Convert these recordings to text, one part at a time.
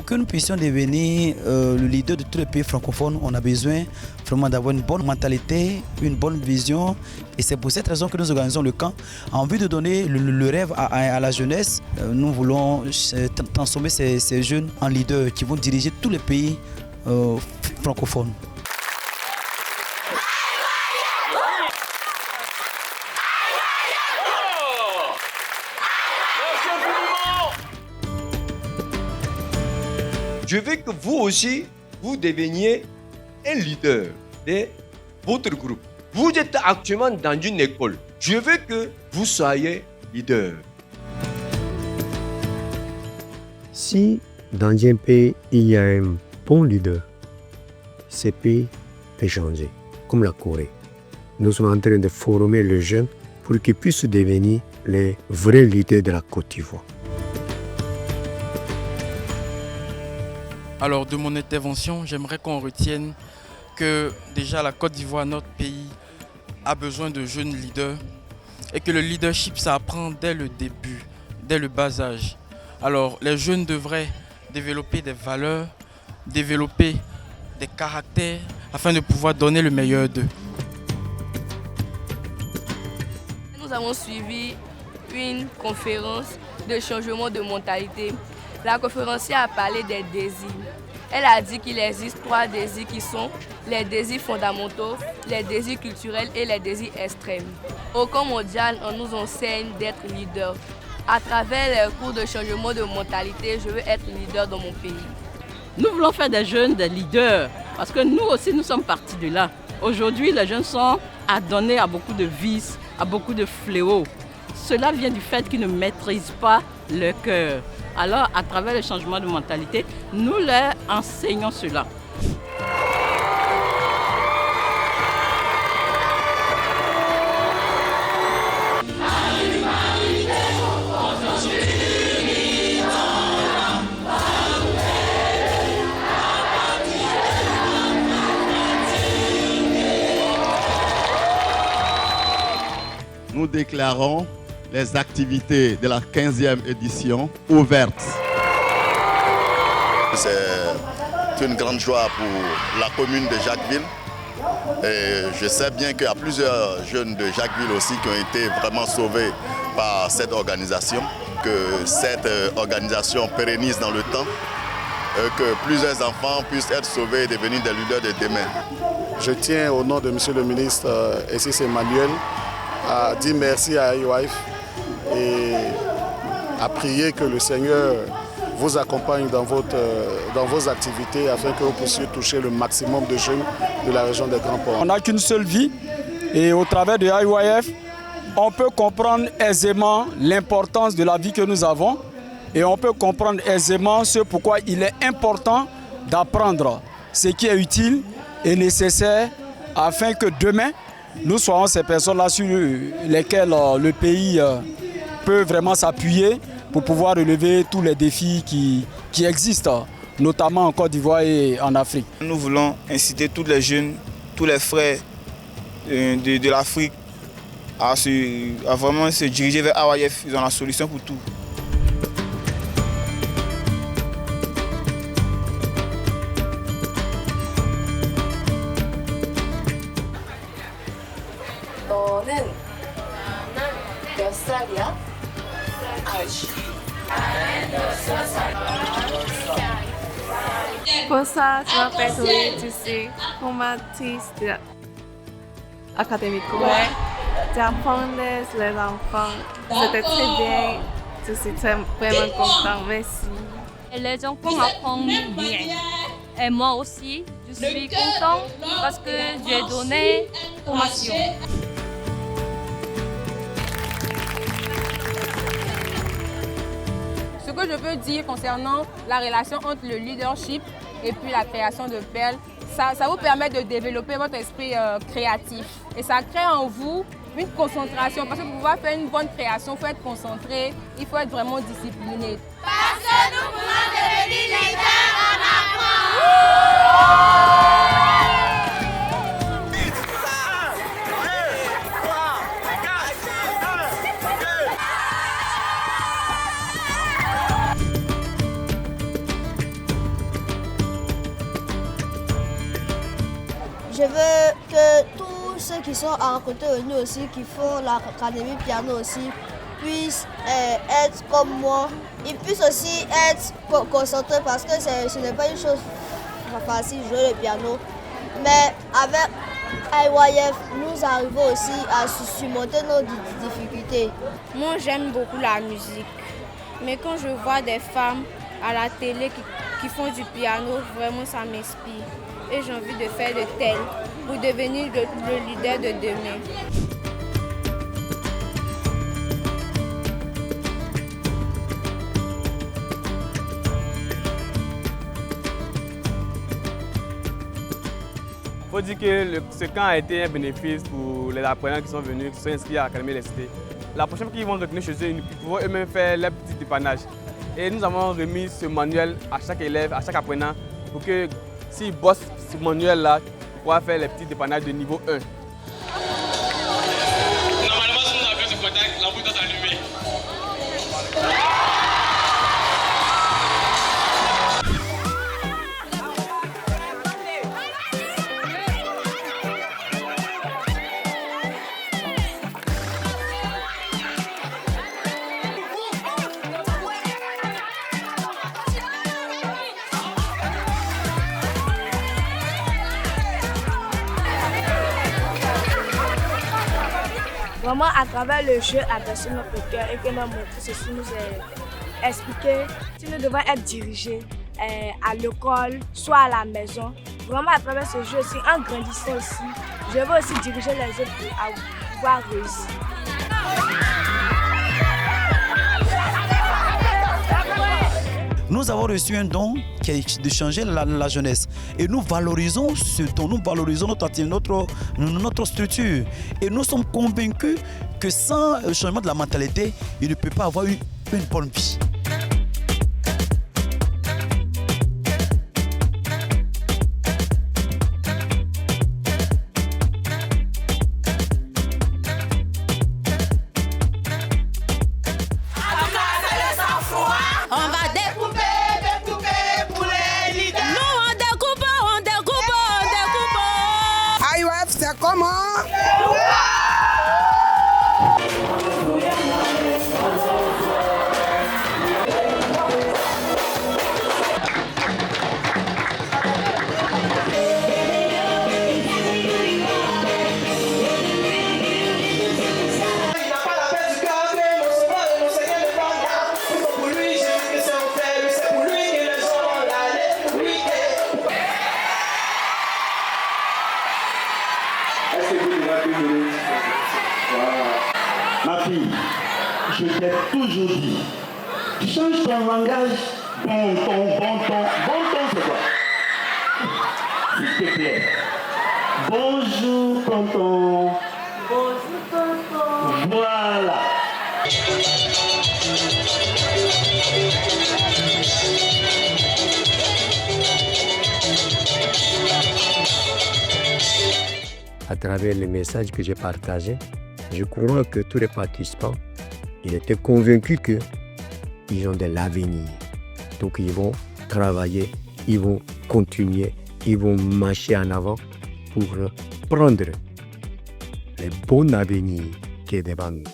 que nous puissions devenir le leader de tous les pays francophones, on a besoin vraiment d'avoir une bonne mentalité, une bonne vision. Et c'est pour cette raison que nous organisons le camp. En vue de donner le rêve à la jeunesse, nous voulons transformer ces jeunes en leaders qui vont diriger tous les pays francophones. Je veux que vous aussi, vous deveniez un leader de votre groupe. Vous êtes actuellement dans une école. Je veux que vous soyez leader. Si dans un pays, il y a un bon leader, ce pays peut changer, comme la Corée. Nous sommes en train de former les jeunes pour qu'ils puissent devenir les vrais leaders de la Côte d'Ivoire. Alors de mon intervention, j'aimerais qu'on retienne que déjà la Côte d'Ivoire, notre pays, a besoin de jeunes leaders et que le leadership, ça apprend dès le début, dès le bas âge. Alors les jeunes devraient développer des valeurs, développer des caractères afin de pouvoir donner le meilleur d'eux. Nous avons suivi une conférence de changement de mentalité. La conférencière a parlé des désirs. Elle a dit qu'il existe 3 désirs qui sont les désirs fondamentaux, les désirs culturels et les désirs extrêmes. Au camp mondial, on nous enseigne d'être leader. À travers les cours de changement de mentalité, je veux être leader dans mon pays. Nous voulons faire des jeunes des leaders parce que nous aussi, nous sommes partis de là. Aujourd'hui, les jeunes sont adonnés à beaucoup de vices, à beaucoup de fléaux. Cela vient du fait qu'ils ne maîtrisent pas leur cœur. Alors, à travers le changement de mentalité, nous leur enseignons cela. Nous déclarons les activités de la 15e édition ouvertes. C'est une grande joie pour la commune de Jacquesville. Et je sais bien qu'il y a plusieurs jeunes de Jacquesville aussi qui ont été vraiment sauvés par cette organisation, que cette organisation pérennise dans le temps, que plusieurs enfants puissent être sauvés et devenir des leaders de demain. Je tiens au nom de M. le ministre Essis Emmanuel à dire merci à IOIF et à prier que le Seigneur vous accompagne dans vos activités afin que vous puissiez toucher le maximum de jeunes de la région des Grands Ports. On n'a qu'une seule vie et au travers de IOIF, on peut comprendre aisément l'importance de la vie que nous avons et on peut comprendre aisément ce pourquoi il est important d'apprendre ce qui est utile et nécessaire afin que demain, nous soyons ces personnes-là sur lesquelles le pays peut vraiment s'appuyer pour pouvoir relever tous les défis qui existent, notamment en Côte d'Ivoire et en Afrique. Nous voulons inciter tous les jeunes, tous les frères de l'Afrique à vraiment se diriger vers AOIF. Ils ont la solution pour tout. 몇 살이야? Bonsoir, je m'appelle Zoé, je suis formatrice académique. Ouais. J'apprends les enfants. C'était très bien. Je suis vraiment contente. Merci. Et les enfants apprennent bien. Et moi aussi, je suis contente parce que j'ai donné formation. Ce que je peux dire concernant la relation entre le leadership et puis la création de perles, ça vous permet de développer votre esprit créatif. Et ça crée en vous une concentration. Parce que pour pouvoir faire une bonne création, il faut être concentré, il faut être vraiment discipliné. Parce que nous voulons devenir leaders en Afrique. Je veux que tous ceux qui sont à côté de nous aussi, qui font l'académie piano aussi, puissent être comme moi. Ils puissent aussi être concentrés parce que ce n'est pas une chose facile de jouer le piano. Mais avec IYF, nous arrivons aussi à surmonter nos difficultés. Moi, j'aime beaucoup la musique. Mais quand je vois des femmes à la télé qui font du piano, vraiment ça m'inspire. Et j'ai envie de faire de tel pour devenir le leader de demain. Il faut dire que ce camp a été un bénéfice pour les apprenants qui sont venus, qui sont inscrits à l'Académie de l'Université. La prochaine fois qu'ils vont retourner chez eux, ils pourront eux-mêmes faire leur petit dépannage. Et nous avons remis ce manuel à chaque élève, à chaque apprenant, pour que s'ils bossent ce manuel-là, ils pourront faire les petits dépannages de niveau 1. Normalement, si nous avions ce contact, la bouille doit s'allumer. Vraiment, à travers le jeu, a bercé notre cœur et que nous montré ceci, nous a expliqué si nous devons être dirigés à l'école, soit à la maison. Vraiment, à travers ce jeu aussi, en grandissant aussi, je veux aussi diriger les autres pour pouvoir réussir. Nous avons reçu un don qui est de changer la jeunesse. Et nous valorisons ce don, nous valorisons notre structure. Et nous sommes convaincus que sans le changement de la mentalité, il ne peut pas avoir une bonne vie. Ma fille, je t'ai toujours dit, change ton langage, bon ton c'est quoi? S'il te plaît. Bonjour tonton. Bonjour tonton. Voilà. À travers les messages que j'ai partagés, je crois que tous les participants, ils étaient convaincus qu'ils ont de l'avenir. Donc ils vont travailler, ils vont continuer, ils vont marcher en avant pour prendre le bon avenir qui est devant nous.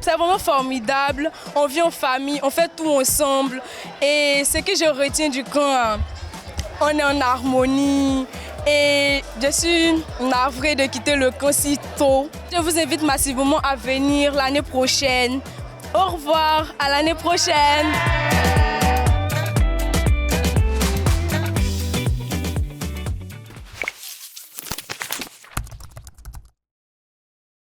C'est vraiment formidable, on vit en famille, on fait tout ensemble et ce que je retiens du camp, on est en harmonie et je suis navrée de quitter le camp si tôt. Je vous invite massivement à venir l'année prochaine. Au revoir, à l'année prochaine.